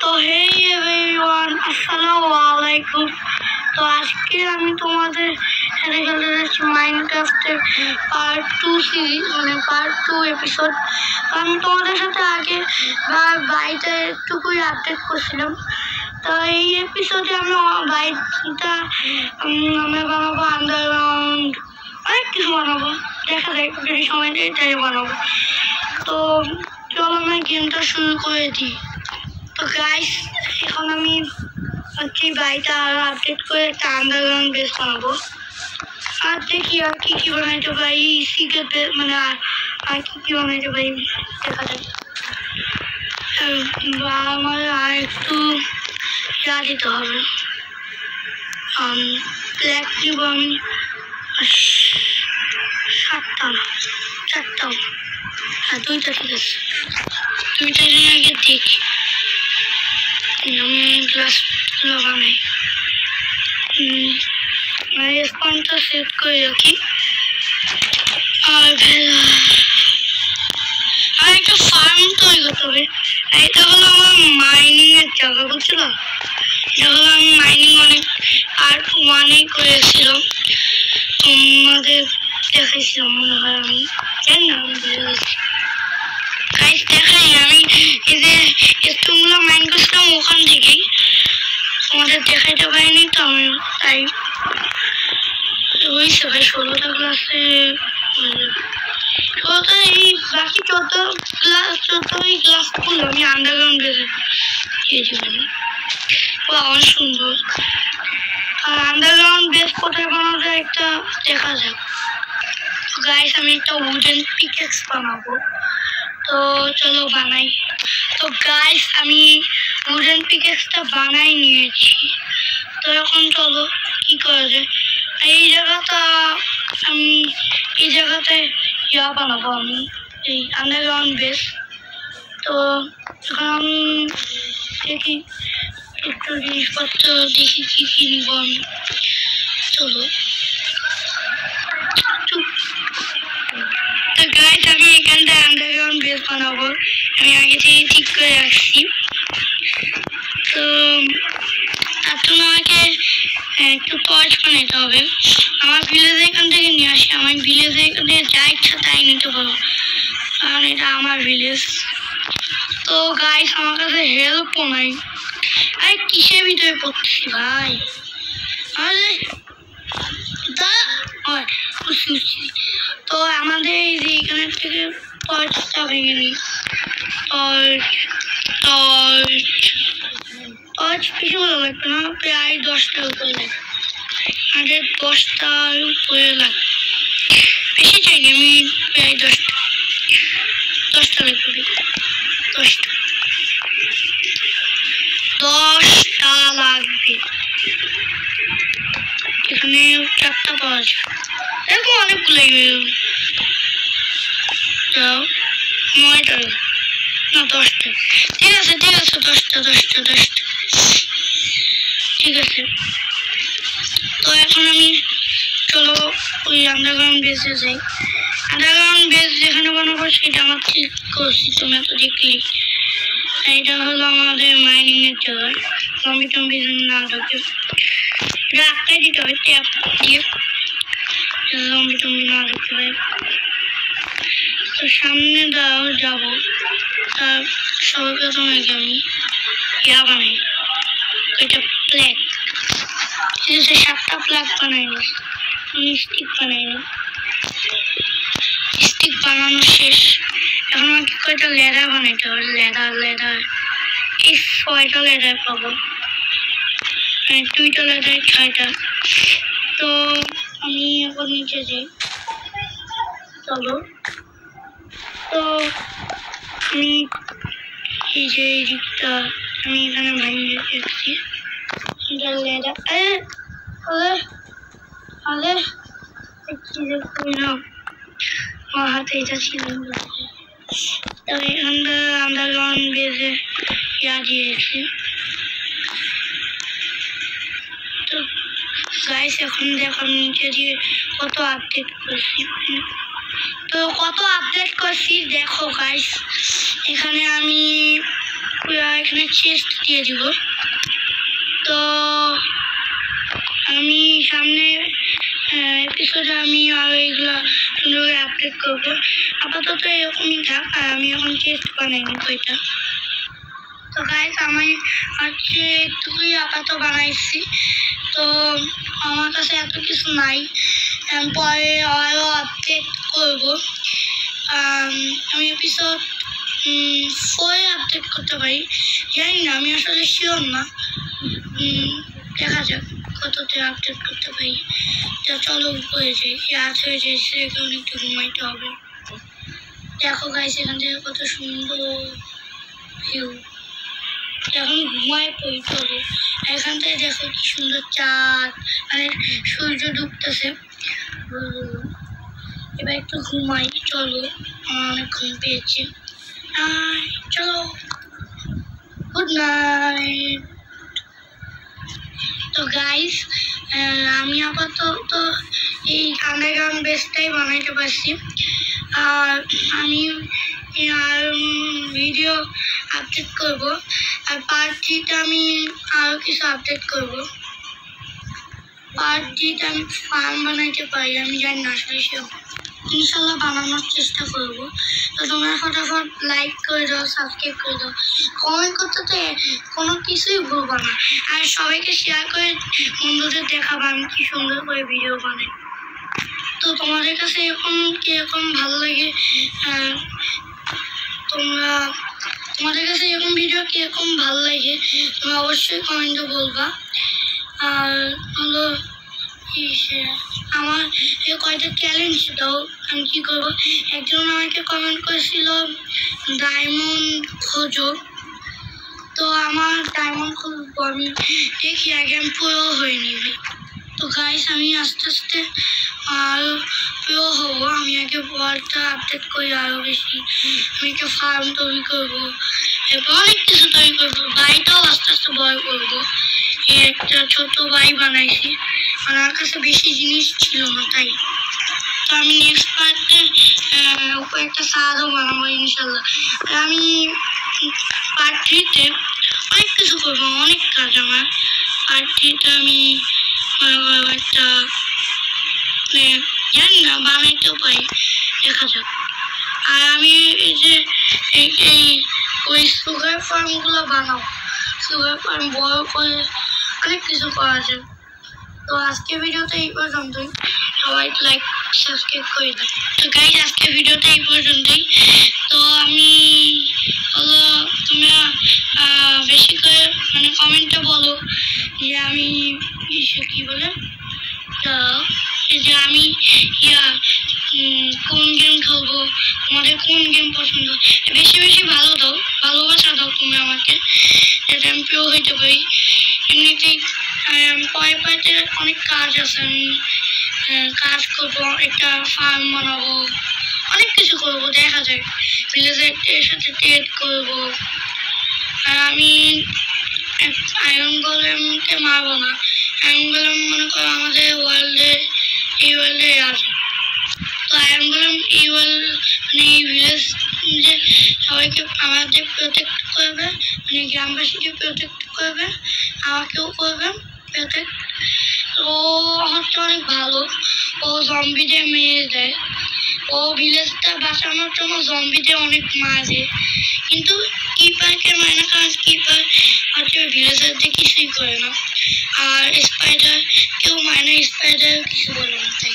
তো হেই এভরিওয়ান, আসসালামু আলাইকুম। তো আজকে আমি তোমাদের সাথে খেলতে যাচ্ছি মাইনক্রাফটের পার্ট 2 সিরিজ, মানে পার্ট 2 এপিসোড। আমি তোমাদের সাথে আগে বাইকটা একটুকুই আপডেট করছিলাম। তো এই এপিসোডে আমি বাইকটা আমি বানাবো আন্ডারগ্রাউন্ড, অনেক কিছু বানাবো, দেখা যায় যদি সময় দেয় তাই বানাবো। তো চলো আমি গেমটা শুরু করে দিই। তো গাইস, এখন আমি হচ্ছে বাইকটা আরো আপডেট করে একটা আন্ডারগ্রাউন্ড বেস বানাবো। আর দেখি আর কি বানাইতে পারি, সিক্রেট মানে আর কি বানাইতে পারি দেখা যায়। বা আমার আর একটু ইয়া দিতে হবে, ব্ল্যাক দিব আমি 7টা না 4টা, হ্যাঁ 2টা ঠিক আছে। 2টা আগে দেখি আমি গ্লাসগুলো বানাই, স্পনটা সেট করে রাখি। আর একটা ফার্ম তৈরি করতে হবে। এটা হলো আমার মাইনিং এর জায়গা, বুঝছো? এটা হলো আমি মাইনিং অনেক পার্ট 1-এ করেছিলাম, তোমাদের দেখাইছিলাম মনে হয়, আমি জানি না আমি গাইস দেখাই। আমি এই যে স্টোনগুলো মাইন করছিলাম ওখান থেকেই, তোমাদের দেখাইতে পারিনি তো আমি তাই হয়েছে ভাই। 16টা ক্লাসে এই বাকি 14ই ক্লাস করলো আমি আন্ডারগ্রাউন্ড বেসে দিয়েছি। অনেক সুন্দর। আর আন্ডারগ্রাউন্ড বেস কোথায় বানাতে একটা দেখা যাক। গাইস আমি একটা উডেন পিকেক্স বানাবো, তো চলো বানাই। তো গাইস আমি উডেন পিকেক্সটা বানাই নিয়েছি। তো এখন চলো কি করা যায়। এই জায়গাতে ইয়া বানাবো আমি, এই আন্ডারগ্রাউন্ড বেস। তো এখন আমি দেখি একটু জিনিসপত্র দেখি কি কিনব আমি। চলো তো গাইস আমি এখানটা আন্ডারগ্রাউন্ড বেস বানাবো, আমি আগে থেকে ঠিক করে রাখছি। তো তার জন্য আমাকে একটু টর্চ বানাইতে হবে। আমার ভিলেজে এখান থেকে নিয়ে আসি, আমার ভিলেজে এখান থেকে যা ইচ্ছা তাই নিতে পারবো, কারণ এটা আমার ভিলেজ। তো গাইস আমার কাছে হেল্পও নাই। আরে কিসের ভিতরে পড়তেছি ভাই, আরে তো আমাদের এই যে এখানে থেকে টর্চটা ভেঙে নিই। টর্চ কিছু লাগবে না, প্রায় 10টার উপরে লাগবে, 10টার উপরে লাগবে, বেশি চাইনি আমি, প্রায় 10টা লাগবে। 10টা লাগবে। এখানে 4টা পাওয়া যায়, এরকম অনেকগুলো লাগবে। 9টা না 10টা, ঠিক আছে 10টা ঠিক আছে। তো এখন আমি চলো ওই আন্ডারগ্রাউন্ড বেসে যাই। আন্ডারগ্রাউন্ড বেস যেখানে বানাবো সেটা আমার ঠিক করছি, তুমি তো দেখলি। এটা হলো আমাদের মাইনিং এর জায়গা, টমি না ঢোকে, এটা আটকাই দিতে হবে ট্যাপ দিয়ে, টমি না ঢুকতে পারে। তো সামনে যাবো, তার সর্বপ্রথম আগে আমি ইয়া বানাই, এটা ফ্ল্যাগ। 7টা ফ্ল্যাগ বানাইনি, আমি স্টিক বানাইনি। স্টিক বানানো শেষ, এখন আমাকে কয়টা লেদার বানাইতে হবে। লেদার এই 6টা লেদার পাবো, 2টা লেদার 6টা। তো আমি এখন নিচে যাই, চলো। তো আমি এই যে এই দিকটা আমি এখানে ভাঙিয়ে রেখেছি লেদার। আমার হাতে এটা ছিল। তো এখানটা আন্ডারগ্রাউন্ড বেসে ইয়া দিয়েছি। তো গাইস এখন দেখো নিচে দিয়ে কত আপডেট করছি, দেখো গাইস। এখানে আমি এখানে চেস্ট দিয়ে দিব। তো আমি সামনে এপিসোডে আমি আর এইগুলো সুন্দর করে আপডেট করবো। আপাতত এরকমই থাক, আর আমি এখন চেস্ট বানাই নিব এটা। তো গাইস আমি হচ্ছে এটুকুই আপাতত বানাইছি। তো আমার কাছে এত কিছু নাই, পরে আরও আপডেট করবো। আমি এপিসোড 4 আপডেট করতে পারি, জানি না, আমি আসলে শিওর না। দেখা যাক কততে আপডেট করতে পারি। তো চলো উপরে যাই, রাত হয়ে যাচ্ছে, এখানে একটু ঘুমাইতে হবে। দেখো গাইস এখান থেকে কত সুন্দর ভিউ। এখন ঘুমায় পড়তে হবে। এখান থেকে দেখো কি সুন্দর চাঁদ, মানে সূর্য ডুবতেছে। এবার একটু ঘুমাই, চলো, আমার অনেক ঘুম পেয়েছে। চলো, গুড নাইট। তো গাইস আমি আপাতত এই আন্ডারগ্রাউন্ড বেসটাই বানাইতে পারছি। আর আমি আর ভিডিও আপডেট করব, আর পার্ট 3তে আমি আরও কিছু আপডেট করব। পার্ট 3তে আমি ফার্ম বানাইতে পারি, আমি জানি না আসলে সেরকম, ইনশাল্লাহ বানানোর চেষ্টা করব। তো তোমরা ফটাফট লাইক করে দাও, সাবস্ক্রাইব করে দাও, কমেন্ট করতে তো কোনো কিছুই ভুলবো না। আর সবাইকে শেয়ার করে বন্ধুদের দেখাবো আমি কি সুন্দর করে ভিডিও বানাই। তো তোমাদের কাছে কিরকম ভালো লাগে, তোমাদের কাছে এরকম ভিডিও কিরকম ভালো লাগে তোমরা অবশ্যই কমেন্টে বলবা। আর হলো আমার কয়টা চ্যালেঞ্জ দাও, আমি কী করবো। একজন আমাকে কমেন্ট করেছিল ডায়মন্ড খোঁজো, তো আমার ডায়মন্ড খুঁজবো, আমি দেখি আগে আমি পুরো হয়ে নিবি। তো গাইস আমি আস্তে আস্তে আরও পুরো হবো, আমি আগে ওয়ার্ল্ডটা আপডেট করি আরও বেশি। আমি একটা ফার্ম তৈরি করবো, এরপর অনেক কিছু তৈরি করবো, বাড়িটাও আস্তে আস্তে বড় করবো। এই একটা ছোট বাড়ি বানাইছি, আমার কাছে বেশি জিনিস ছিল না, তাই। তো আমি নেক্সট পার্টে উপরে একটা ছাদও বানাবো ইনশাল্লাহ। আর আমি পার্ট 3তে অনেক কিছু করবো, অনেক কাজ আমার। পার্ট 3তে আমি একটা জানি না, বানাইতেও পারি, দেখা যাক। আর আমি এই যে ওই সুগার ফার্মগুলো বানাবো, সুগার ফার্ম বড় করে অনেক কিছু করা যায়। তো আজকে ভিডিওটা এই পর্যন্তই, সবাই লাইক সাবস্ক্রাইব করে দাও। তো গাইজ আজকে ভিডিওটা এই পর্যন্তই। তো আমি হলো তোমরা বেশি করে মানে কমেন্টে বলো যে আমি কি বলে যে আমি কোন গেম খেলবো, তোমাদের কোন গেম পছন্দ, বেশি বেশি ভালোবাসা দাও তুমি আমাকে, যাতে আমি প্রিয় হইতে পারি। এমনিতেই পরে পাইতে অনেক কাজ আছে, আমি কাজ করবো, একটা ফার্ম বানাবো, অনেক কিছু করবো, দেখা যায়। ভিলেজের সাথে ট্রেড করবো। আর আমি আয়রন গোলেমকে মারবো না, আয়রন গোলেম মনে করো আমাদের এই ওয়ার্ল্ডে আছে। তো আয়রন গোলেম এই ওয়ার্ল্ড মানে এই ভিলেজ যে সবাইকে আমাদের প্রোটেক্ট করবে, মানে গ্রামবাসীকে প্রোটেক্ট করবে, আমাকেও করবে প্রোটেক্ট। ও হচ্ছে অনেক ভালো, ও জম্বিদের মেরে দেয়, ও ভিলেজটা বাঁচানোর জন্য জম্বিদের অনেক মারে, কিন্তু কিপারকে মারে না, কারণ কিপার হচ্ছে ভিলেজারদের কিছুই করে না। আর স্পাইডার কেউ মারে না, স্পাইডার কিছু বলে না, তাই।